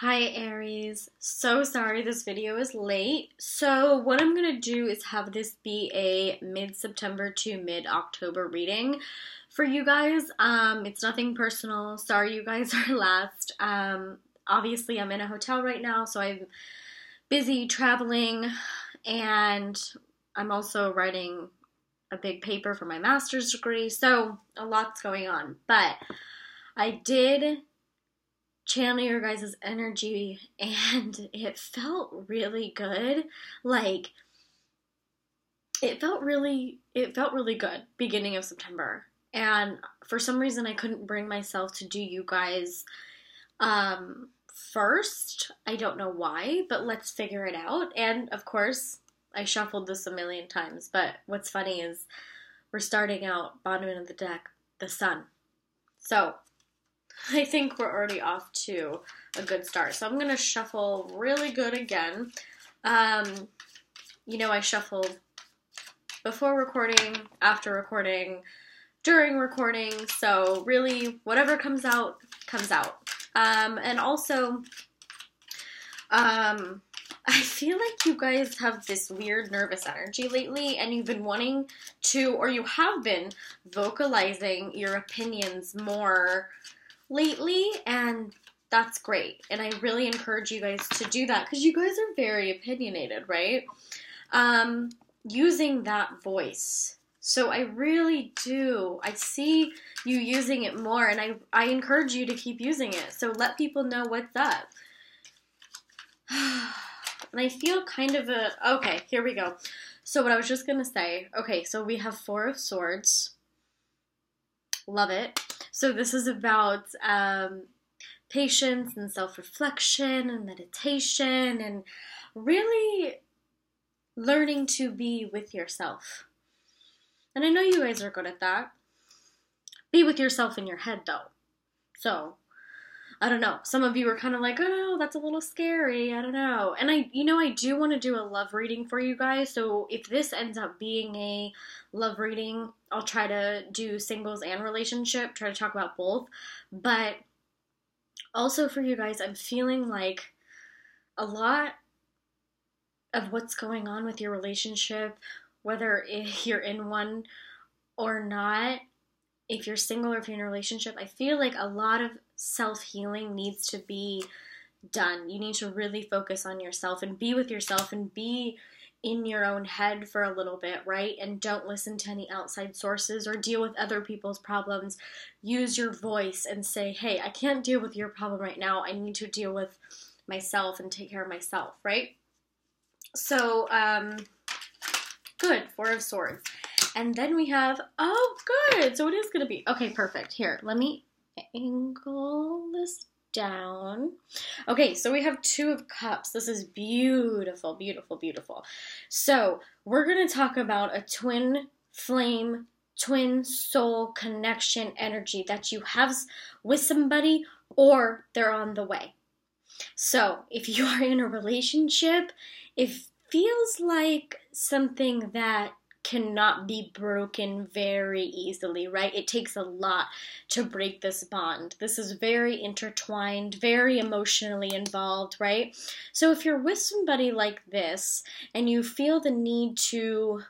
Hi Aries, so sorry this video is late. So what I'm going to do is have this be a mid-September to mid-October reading for you guys. It's nothing personal. Sorry you guys are last. Obviously I'm in a hotel right now, so I'm busy traveling and I'm also writing a big paper for my master's degree, so a lot's going on. But I did channel your guys' energy and it felt really good. Like it felt really good beginning of September. And for some reason I couldn't bring myself to do you guys first. I don't know why, but let's figure it out. And of course, I shuffled this a million times, but what's funny is we're starting out bottom end of the deck, the sun. So I think we're already off to a good start. So I'm going to shuffle really good again. I shuffled before recording, after recording, during recording. So really, whatever comes out, comes out. And also, I feel like you guys have this weird nervous energy lately, and you've been wanting to, or you have been vocalizing your opinions more lately, and that's great. And I really encourage you guys to do that because you guys are very opinionated, right? Using that voice. So I really do. I see you using it more, and I encourage you to keep using it. So let people know what's up. And I feel kind of okay, here we go. So what I was just going to say, okay, so we have Four of Swords. Love it. So this is about patience and self-reflection and meditation and really learning to be with yourself. And I know you guys are good at that. Be with yourself in your head, though. So, I don't know. Some of you are kind of like, oh, that's a little scary. I don't know. And I do want to do a love reading for you guys. So if this ends up being a love reading, I'll try to do singles and relationship, try to talk about both. But also for you guys, I'm feeling like a lot of what's going on with your relationship, whether you're in one or not, if you're single or if you're in a relationship, I feel like a lot of self-healing needs to be done. You need to really focus on yourself and be with yourself and be in your own head for a little bit, right? And don't listen to any outside sources or deal with other people's problems. Use your voice and say, hey, I can't deal with your problem right now. I need to deal with myself and take care of myself, right? So, good, Four of Swords. And then we have, oh, good. So it is going to be, okay, perfect. Here, let me angle this down. Okay, so we have Two of Cups. This is beautiful, beautiful, beautiful. So we're going to talk about a twin flame, twin soul connection energy that you have with somebody or they're on the way. So if you are in a relationship, it feels like something that cannot be broken very easily, right? It takes a lot to break this bond. This is very intertwined, very emotionally involved, right? So if you're with somebody like this and you feel the need to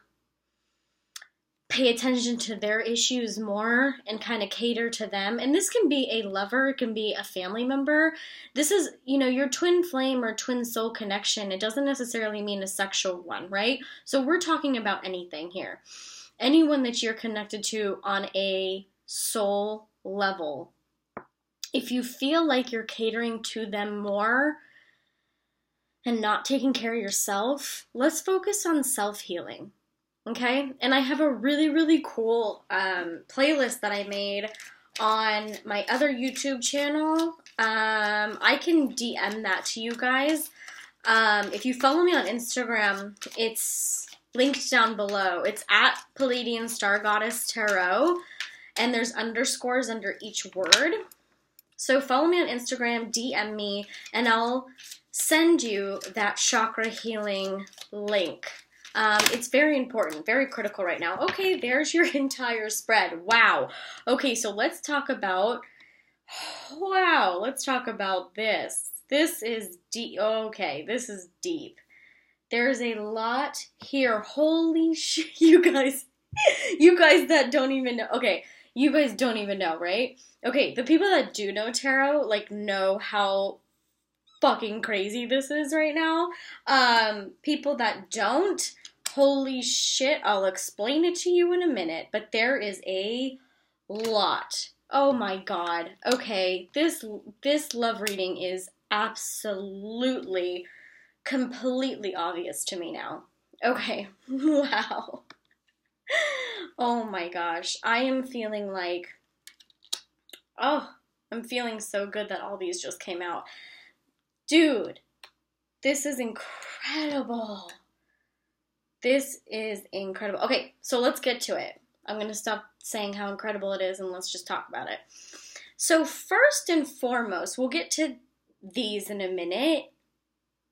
pay attention to their issues more and kind of cater to them, and this can be a lover, it can be a family member. This is, your twin flame or twin soul connection. It doesn't necessarily mean a sexual one, right? So we're talking about anything here. Anyone that you're connected to on a soul level. If you feel like you're catering to them more and not taking care of yourself, let's focus on self-healing. Okay, and I have a really, really cool playlist that I made on my other YouTube channel. I can DM that to you guys. If you follow me on Instagram, it's linked down below. It's at Palladian Star Goddess Tarot, and there's underscores under each word. So follow me on Instagram, DM me, and I'll send you that chakra healing link. It's very important, very critical right now. Okay, there's your entire spread. Wow. Okay, so let's talk about this. This is deep. Okay, this is deep. There's a lot here. Holy shit, you guys. You guys that don't even know. Okay, you guys don't even know, right? Okay, the people that do know tarot, like, know how fucking crazy this is right now. People that don't, holy shit, I'll explain it to you in a minute, but there is a lot. Oh my god. Okay, this love reading is absolutely, completely obvious to me now. Okay, wow. Oh my gosh, I am feeling like, oh, I'm feeling so good that all these just came out. Dude, this is incredible. This is incredible. Okay, so let's get to it. I'm going to stop saying how incredible it is and let's just talk about it. So first and foremost, we'll get to these in a minute,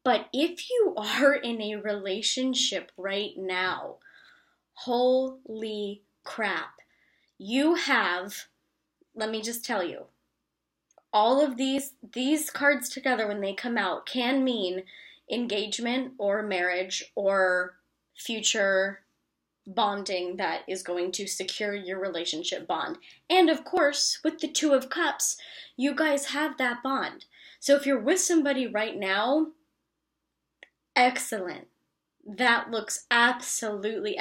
but if you are in a relationship right now, holy crap, you have, let me just tell you, all of these cards together when they come out can mean engagement or marriage or future bonding that is going to secure your relationship bond. And of course, with the Two of Cups, you guys have that bond. So if you're with somebody right now, excellent. That looks absolutely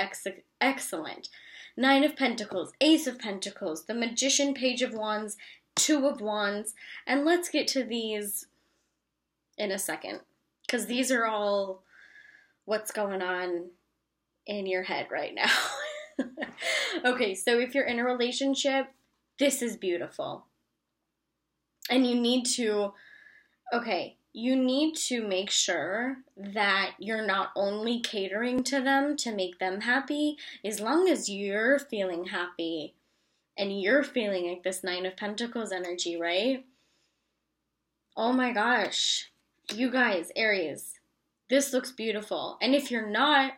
excellent. Nine of Pentacles, Ace of Pentacles, the Magician, Page of Wands, Two of Wands, and let's get to these in a second, because these are all what's going on in your head right now. Okay, so if you're in a relationship, this is beautiful. And you need to make sure that you're not only catering to them to make them happy, as long as you're feeling happy and you're feeling like this Nine of Pentacles energy, right? Oh my gosh. You guys, Aries, this looks beautiful. And if you're not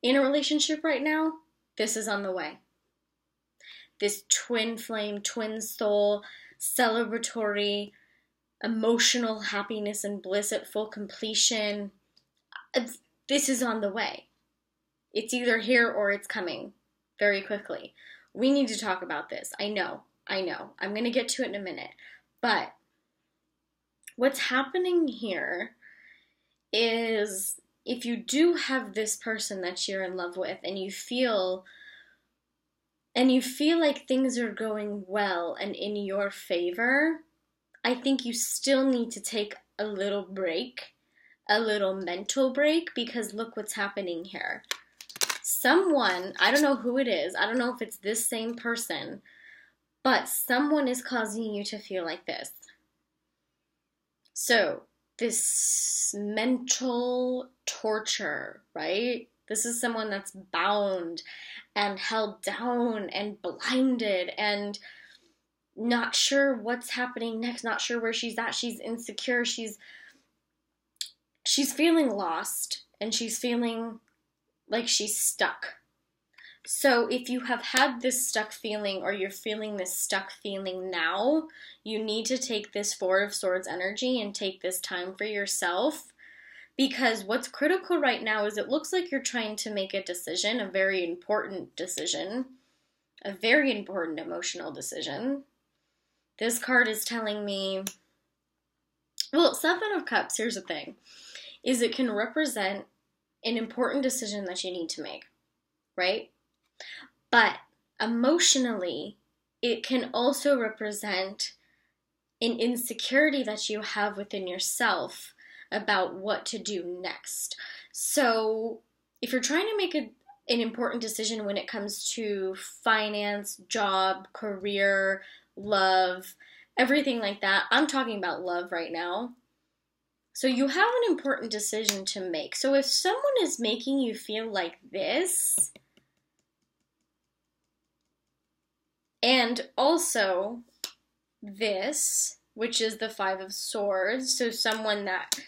in a relationship right now, this is on the way. This twin flame, twin soul, celebratory, emotional happiness and bliss at full completion. This is on the way. It's either here or it's coming very quickly. We need to talk about this. I know. I'm going to get to it in a minute. But what's happening here is if you do have this person that you're in love with and you feel like things are going well and in your favor, I think you still need to take a little break, a little mental break, because look what's happening here. Someone, I don't know who it is, I don't know if it's this same person, but someone is causing you to feel like this. So, this mental torture, right? This is someone that's bound and held down and blinded and not sure what's happening next, not sure where she's at. She's insecure. She's feeling lost and she's feeling like she's stuck. So if you have had this stuck feeling or you're feeling this stuck feeling now, you need to take this Four of Swords energy and take this time for yourself, because what's critical right now is it looks like you're trying to make a decision, a very important decision, a very important emotional decision. This card is telling me, well, Seven of Cups, here's the thing, is it can represent an important decision that you need to make, right? But emotionally, it can also represent an insecurity that you have within yourself about what to do next. So if you're trying to make an important decision when it comes to finance, job, career, love, everything like that, I'm talking about love right now. So you have an important decision to make. So if someone is making you feel like this, and also this, which is the Five of Swords, so someone that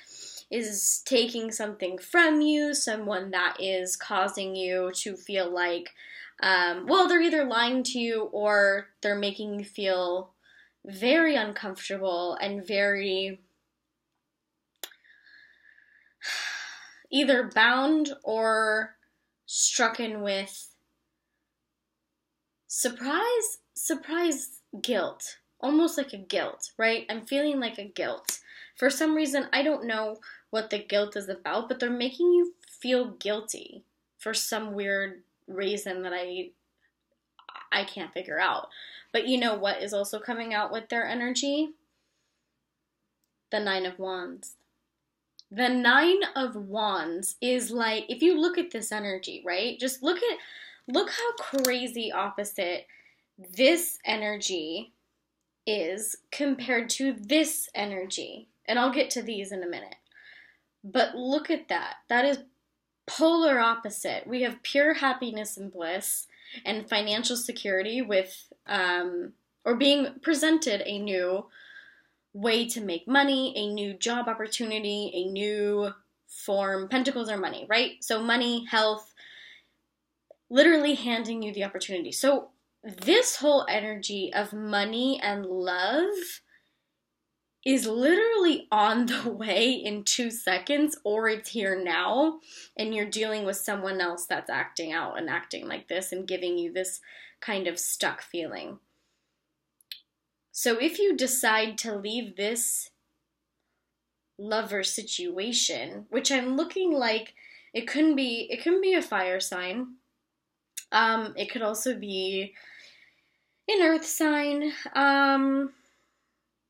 is taking something from you, someone that is causing you to feel like, well, they're either lying to you or they're making you feel very uncomfortable and very either bound or strucken with surprise guilt, almost like a guilt, right? I'm feeling like a guilt. For some reason, I don't know what the guilt is about, but they're making you feel guilty for some weird reason that I can't figure out. But you know what is also coming out with their energy? The Nine of Wands. The Nine of Wands is like, if you look at this energy, right? Just look how crazy opposite this energy is compared to this energy. And I'll get to these in a minute. But look at that. That is polar opposite. We have pure happiness and bliss and financial security with, or being presented a new way to make money, a new job opportunity, a new form. Pentacles are money, right? So money, health, literally handing you the opportunity. So this whole energy of money and love is literally on the way in 2 seconds, or it's here now, and you're dealing with someone else that's acting out and acting like this and giving you this kind of stuck feeling. So if you decide to leave this lover situation, which I'm looking like it can be a fire sign. It could also be an earth sign,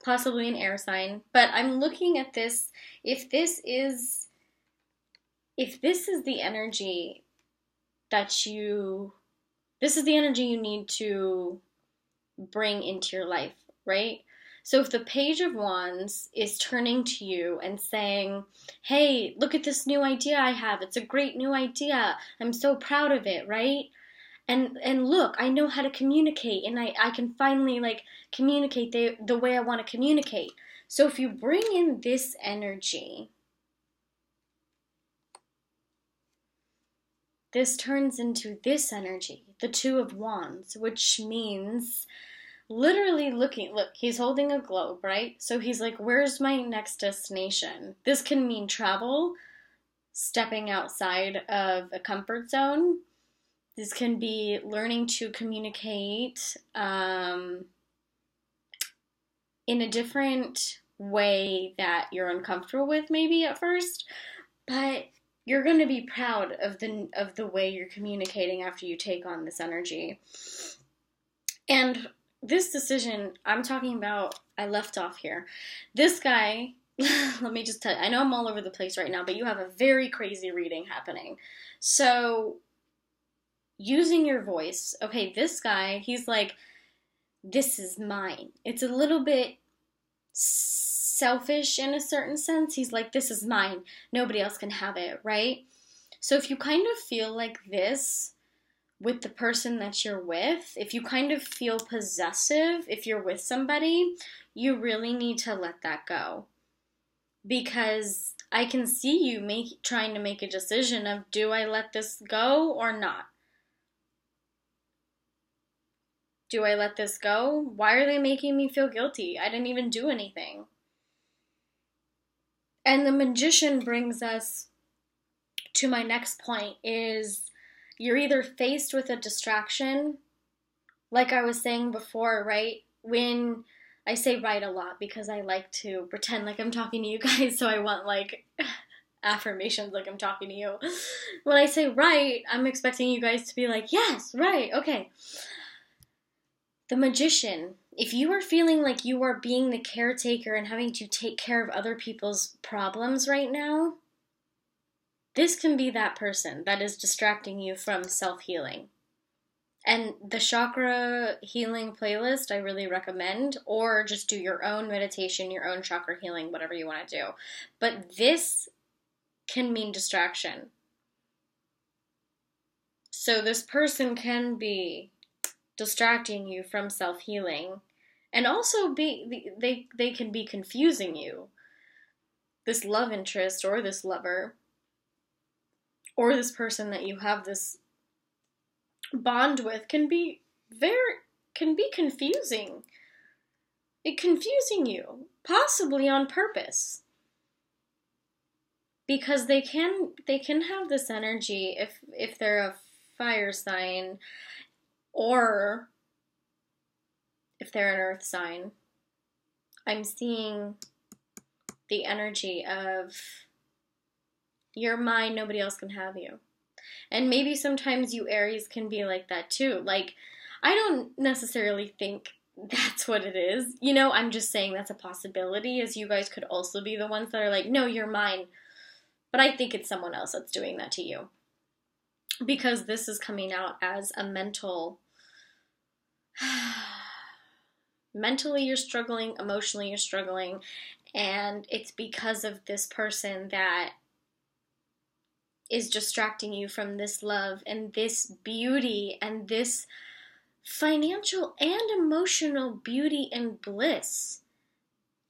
possibly an air sign. But I'm looking at this, if this is the energy this is the energy you need to bring into your life, right? So if the Page of Wands is turning to you and saying, hey, look at this new idea I have. It's a great new idea. I'm so proud of it, right? And look, I know how to communicate, and I can finally communicate the way I want to communicate. So if you bring in this energy, this turns into this energy, the Two of Wands, which means literally look, he's holding a globe, right? So he's like, where's my next destination? This can mean travel, stepping outside of a comfort zone. This can be learning to communicate in a different way that you're uncomfortable with maybe at first, but you're going to be proud of the way you're communicating after you take on this energy. And this decision I'm talking about, I left off here. This guy, let me just tell you, I know I'm all over the place right now, but you have a very crazy reading happening. So using your voice, okay, this guy, he's like, this is mine. It's a little bit selfish in a certain sense. He's like, this is mine. Nobody else can have it, right? So if you kind of feel like this with the person that you're with, if you kind of feel possessive, if you're with somebody, you really need to let that go. Because I can see you trying to make a decision of, do I let this go or not? Do I let this go? Why are they making me feel guilty? I didn't even do anything. And the Magician brings us to my next point is, you're either faced with a distraction, like I was saying before, right? When I say right a lot because I like to pretend like I'm talking to you guys, so I want affirmations like I'm talking to you. When I say right, I'm expecting you guys to be like, yes, right, okay. The Magician, if you are feeling like you are being the caretaker and having to take care of other people's problems right now, this can be that person that is distracting you from self-healing. And the chakra healing playlist, I really recommend, or just do your own meditation, your own chakra healing, whatever you want to do. But this can mean distraction. So this person can be distracting you from self-healing, and also they can be confusing you. This love interest or this lover or this person that you have this bond with can be confusing. Confusing you, possibly on purpose. because they can have this energy if they're a fire sign, or if they're an earth sign. I'm seeing the energy of, you're mine, nobody else can have you. And maybe sometimes you Aries can be like that too. Like, I don't necessarily think that's what it is. You know, I'm just saying that's a possibility, as you guys could also be the ones that are like, no, you're mine. But I think it's someone else that's doing that to you. Because this is coming out as a mental... mentally you're struggling, emotionally you're struggling, and it's because of this person that is distracting you from this love and this beauty and this financial and emotional beauty and bliss,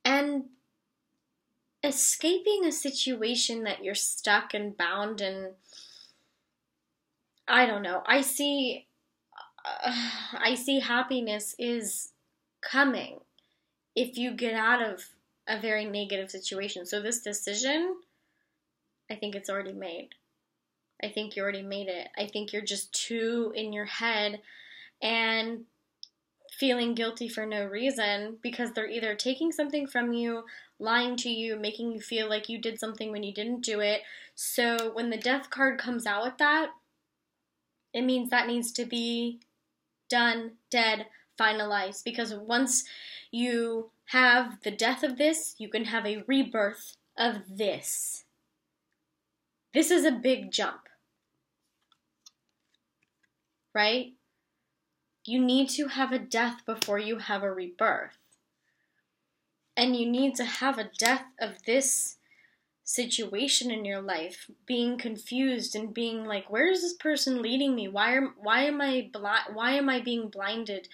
and escaping a situation that you're stuck and bound. And I don't know, I see happiness is coming if you get out of a very negative situation. So this decision, I think it's already made. I think you already made it. I think you're just too in your head and feeling guilty for no reason, because they're either taking something from you, lying to you, making you feel like you did something when you didn't do it. So when the death card comes out with that, it means that needs to be done, dead, finalized. Because once you have the death of this, you can have a rebirth of this. This is a big jump, right? You need to have a death before you have a rebirth. And you need to have a death of this situation in your life, being confused and being like, where is this person leading me? Why am I being blinded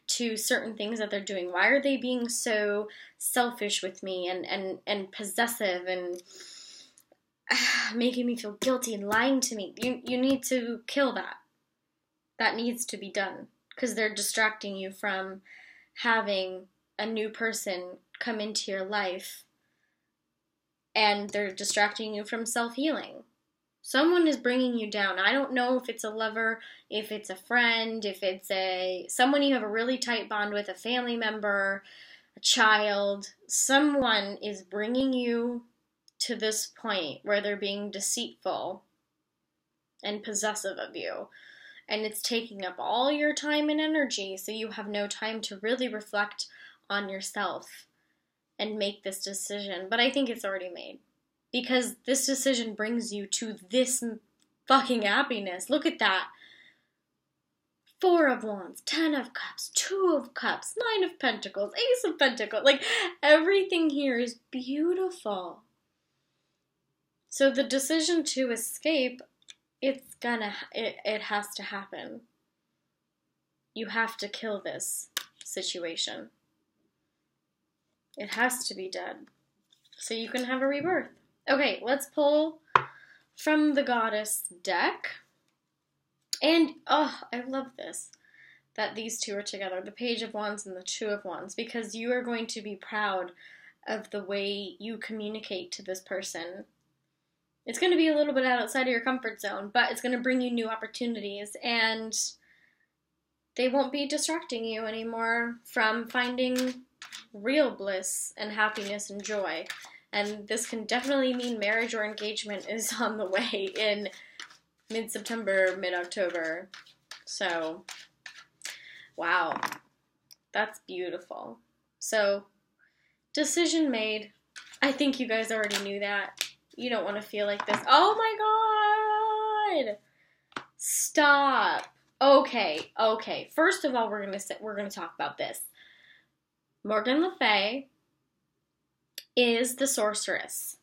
to certain things that they're doing? Why are they being so selfish with me and possessive and making me feel guilty and lying to me? You need to kill that. That needs to be done, because they're distracting you from having a new person come into your life, and they're distracting you from self-healing. Someone is bringing you down. I don't know if it's a lover, if it's a friend, if it's someone you have a really tight bond with, a family member, a child. Someone is bringing you to this point where they're being deceitful and possessive of you. And it's taking up all your time and energy, so you have no time to really reflect on yourself and make this decision. But I think it's already made, because this decision brings you to this fucking happiness. Look at that. 4 of Wands, 10 of Cups, 2 of Cups, 9 of Pentacles, Ace of Pentacles. Like, everything here is beautiful. So the decision to escape, it has to happen. You have to kill this situation. It has to be dead, so you can have a rebirth. Okay, let's pull from the Goddess deck. And, oh, I love this, that these two are together, the Page of Wands and the 2 of Wands, because you are going to be proud of the way you communicate to this person. It's going to be a little bit outside of your comfort zone, but it's going to bring you new opportunities, and they won't be distracting you anymore from finding real bliss and happiness and joy. And this can definitely mean marriage or engagement is on the way in mid-September, mid-October. So, wow, that's beautiful. So, decision made. I think you guys already knew that. You don't want to feel like this. Oh my God! Stop. Okay. First of all, we're gonna talk about this. Morgan Le Fay is the Sorceress.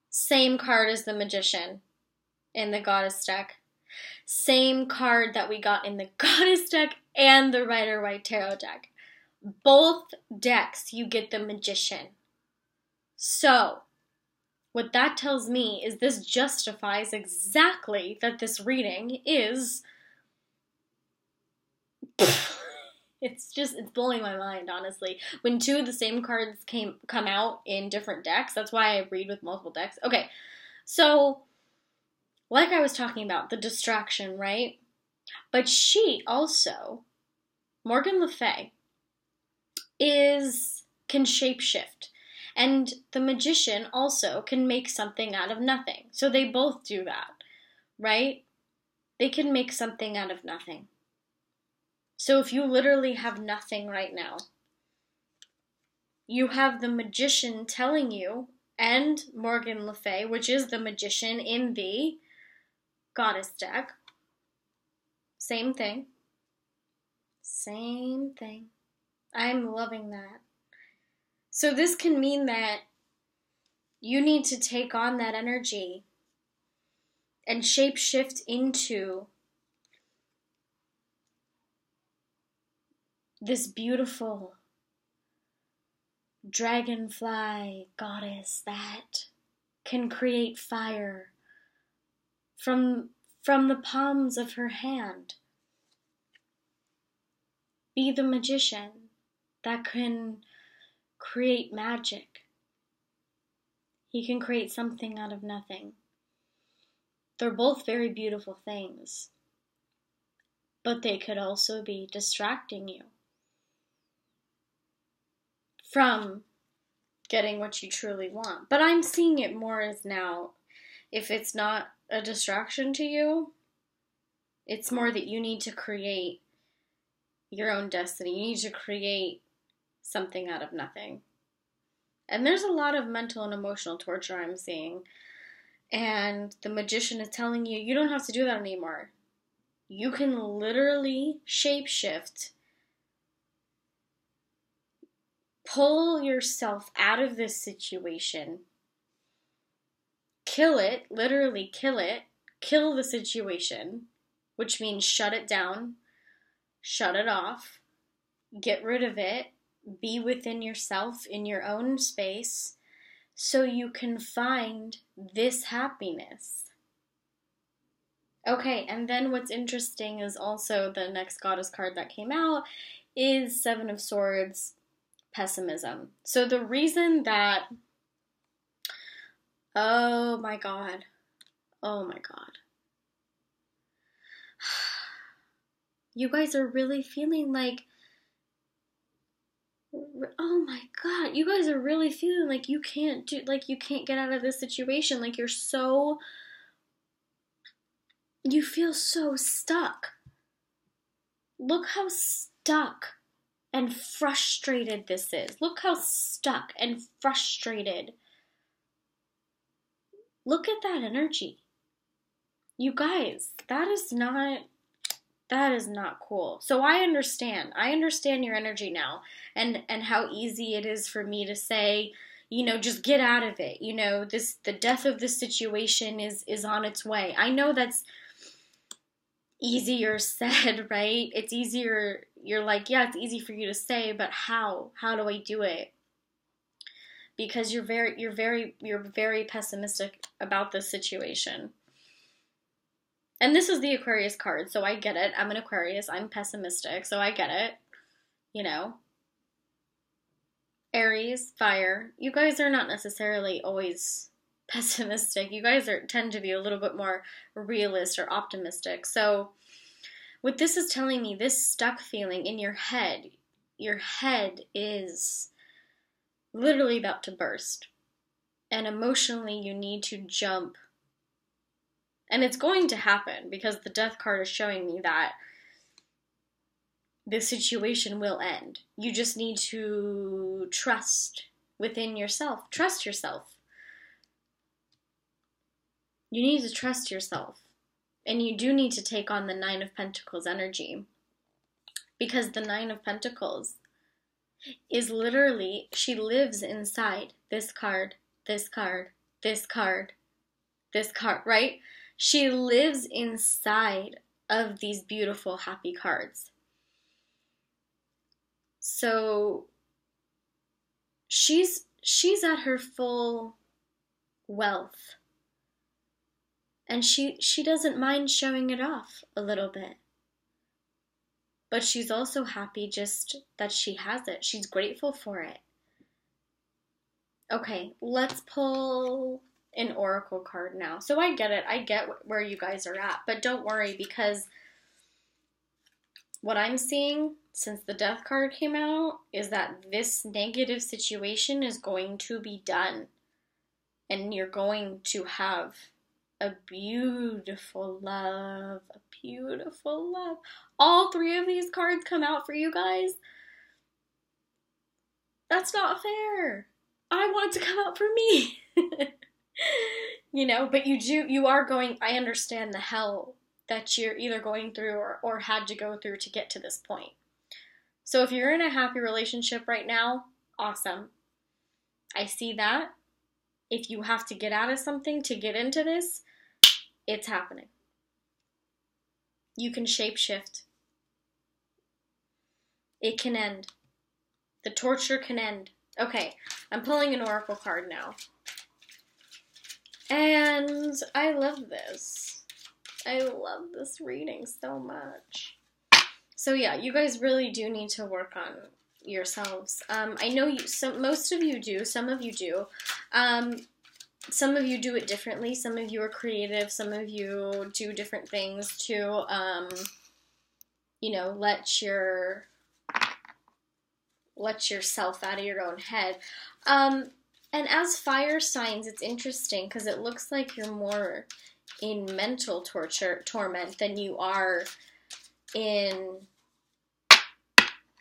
Same card as the Magician in the Goddess deck. Same card that we got in the Goddess deck and the Rider-Waite Tarot deck. Both decks, you get the Magician. So, what that tells me is this justifies exactly that this reading is It's blowing my mind, honestly. When two of the same cards come out in different decks, that's why I read with multiple decks. Okay, so like I was talking about, the distraction, right? But she also, Morgan Le Fay, can shapeshift. And the magician also can make something out of nothing. So they both do that, right? They can make something out of nothing. So if you literally have nothing right now, you have the magician telling you, and Morgan Le Fay, which is the magician in the goddess deck, same thing. Same thing. I'm loving that. So this can mean that you need to take on that energy and shapeshift into this beautiful dragonfly goddess that can create fire from the palms of her hand. Be the magician that can create magic. He can create something out of nothing. They're both very beautiful things, but they could also be distracting you from getting what you truly want. But I'm seeing it more as now, if it's not a distraction to you, it's more that you need to create your own destiny. You need to create something out of nothing. And there's a lot of mental and emotional torture I'm seeing. And the magician is telling you, you don't have to do that anymore. You can literally shapeshift, pull yourself out of this situation, kill it, literally kill it, kill the situation, which means shut it down, shut it off, get rid of it, be within yourself in your own space so you can find this happiness. Okay, and then what's interesting is also the next goddess card that came out is Seven of Swords, pessimism. So the reason that, oh my god, you guys are really feeling like, oh my god, you guys are really feeling like you can't get out of this situation, like you feel so stuck. Look how stuck and frustrated this is. Look how stuck and frustrated. Look at that energy. You guys, that is not cool. So I understand your energy now, and how easy it is for me to say, just get out of it. The death of this situation is on its way. I know that's easier said, right? It's easier, you're like, yeah, it's easy for you to say, but how do I do it? Because you're very pessimistic about this situation. And this is the Aquarius card, so I get it. I'm an Aquarius, I'm pessimistic, so I get it. Aries, fire. You guys are not necessarily always pessimistic. You guys tend to be a little bit more realist or optimistic. So what this is telling me, this stuck feeling in your head is literally about to burst. And emotionally you need to jump. And it's going to happen because the death card is showing me that this situation will end. You just need to trust within yourself. Trust yourself. You need to trust yourself. And you do need to take on the Nine of Pentacles energy. Because the Nine of Pentacles is literally, she lives inside this card, this card, this card, this card, right? She lives inside of these beautiful, happy cards. So she's at her full wealth. And she doesn't mind showing it off a little bit. but she's also happy just that she has it. She's grateful for it. Okay, let's pull an oracle card now. So I get it. I get where you guys are at, but don't worry, because what I'm seeing since the death card came out is that this negative situation is going to be done, and you're going to have a beautiful love, a beautiful love. All three of these cards come out for you guys. That's not fair. I want it to come out for me. You know, but you are going, I understand the hell that you're either going through or had to go through to get to this point. So if you're in a happy relationship right now, awesome. I see that. If you have to get out of something to get into this, it's happening. You can shapeshift. It can end. The torture can end. Okay, I'm pulling an oracle card now. And I love this. I love this reading so much. So yeah, you guys really do need to work on yourselves. I know most of you do. Some of you do. Some of you do it differently. Some of you are creative. Some of you do different things to, you know, let yourself out of your own head. And as fire signs, it's interesting because it looks like you're more in mental torment than you are in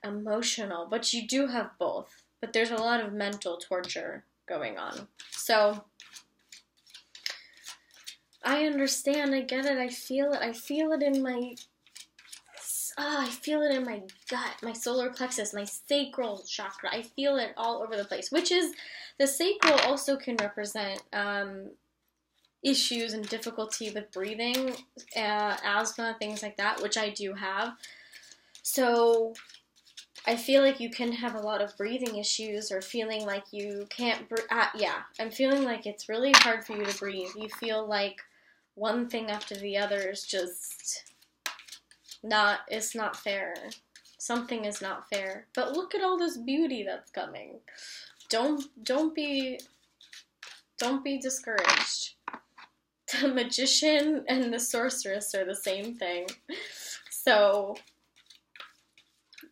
emotional. But you do have both. But there's a lot of mental torture going on. So I understand. I get it. I feel it. I feel it in my... I feel it in my gut, my solar plexus, my sacral chakra. I feel it all over the place, which is, the sacral also can represent issues and difficulty with breathing, asthma, things like that, which I do have. So I feel like you can have a lot of breathing issues or feeling like you can't breathe. Yeah, I'm feeling like it's really hard for you to breathe. You feel like one thing after the other is just... it's not fair. Something is not fair. But look at all this beauty that's coming. Don't be discouraged. The magician and the sorceress are the same thing. So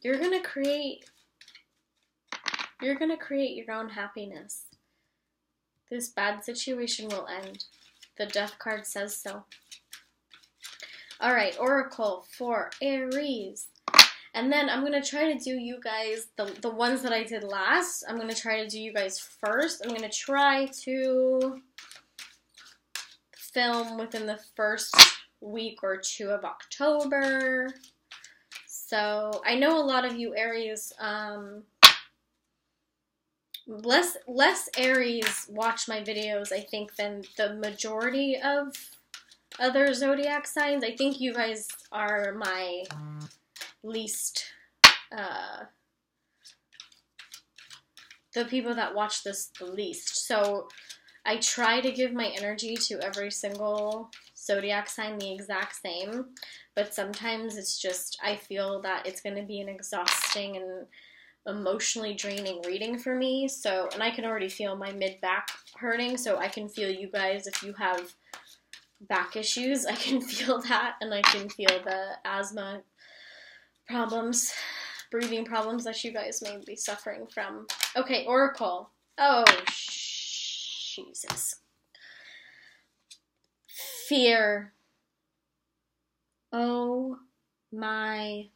you're gonna create your own happiness. This bad situation will end. The death card says so. Alright, Oracle for Aries. And then I'm going to try to do you guys, the ones that I did last, I'm going to try to do you guys first. I'm going to try to film within the first week or two of October. So, I know a lot of you Aries, less Aries watch my videos, I think, than the majority of other zodiac signs. I think you guys are my least, the people that watch this the least. So I try to give my energy to every single zodiac sign the exact same, but sometimes it's just, I feel that it's going to be an exhausting and emotionally draining reading for me. So, and I can already feel my mid-back hurting, so I can feel you guys if you have back issues. I can feel that, and I can feel the asthma problems, breathing problems that you guys may be suffering from. Okay, Oracle. Oh, Jesus. Fear. Oh my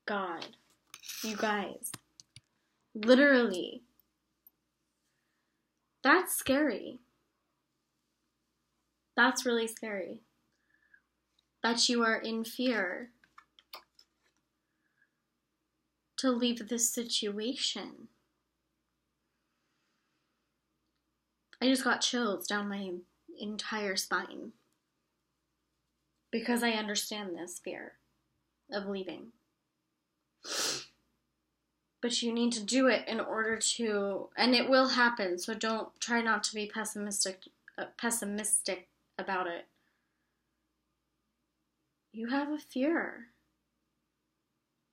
God. You guys. Literally. That's scary. That's really scary. That you are in fear to leave this situation. I just got chills down my entire spine because I understand this fear of leaving. But you need to do it in order to, and it will happen, so try not to be pessimistic about it. You have a fear.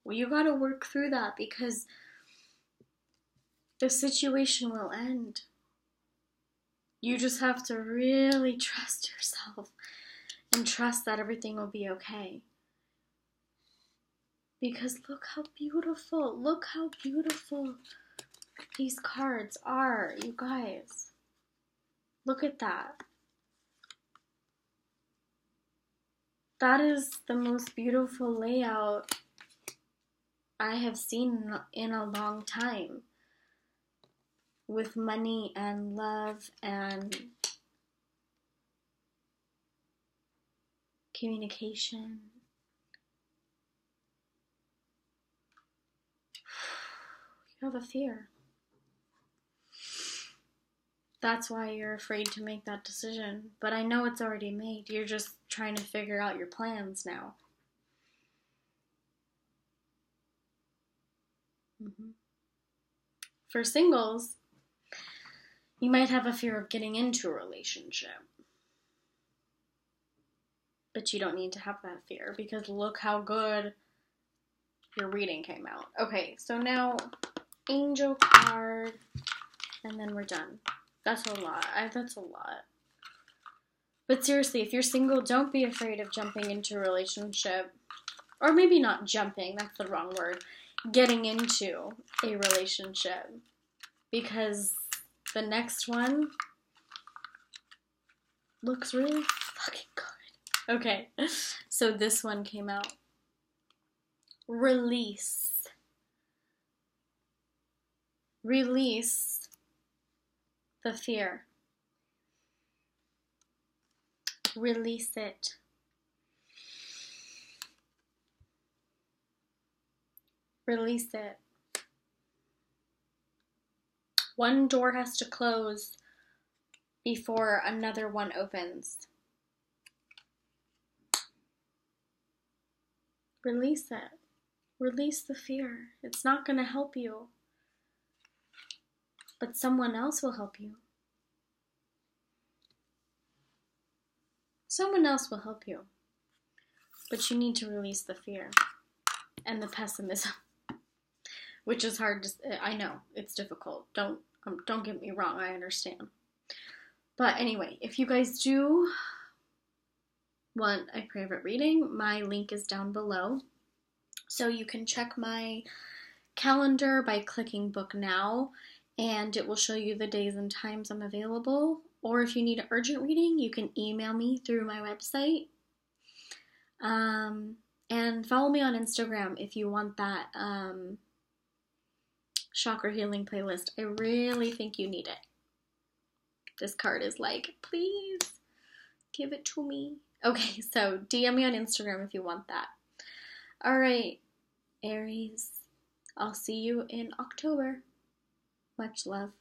Well, you gotta work through that because the situation will end. You just have to really trust yourself and trust that everything will be okay. Because look how beautiful these cards are, you guys. Look at that. That is the most beautiful layout I have seen in a long time. With money and love and communication. You have a fear. That's why you're afraid to make that decision. But I know it's already made. You're just trying to figure out your plans now. For singles, you might have a fear of getting into a relationship. But you don't need to have that fear because look how good your reading came out. Okay, so now angel card, and then we're done. That's a lot. That's a lot. But seriously, if you're single, don't be afraid of jumping into a relationship. Or maybe not jumping, that's the wrong word. Getting into a relationship. Because the next one looks really fucking good. Okay, so this one came out. Release. Release the fear. Release it. Release it. One door has to close before another one opens. Release it. Release the fear. It's not going to help you. But someone else will help you. Someone else will help you. But you need to release the fear and the pessimism. Which is hard to, I know, it's difficult. Don't get me wrong, I understand. But anyway, if you guys do want a private reading, my link is down below. So you can check my calendar by clicking book now, and it will show you the days and times I'm available. Or if you need an urgent reading, you can email me through my website. And follow me on Instagram if you want that chakra healing playlist. I really think you need it. This card is like, please give it to me. Okay, so DM me on Instagram if you want that. All right, Aries, I'll see you in October. Much love.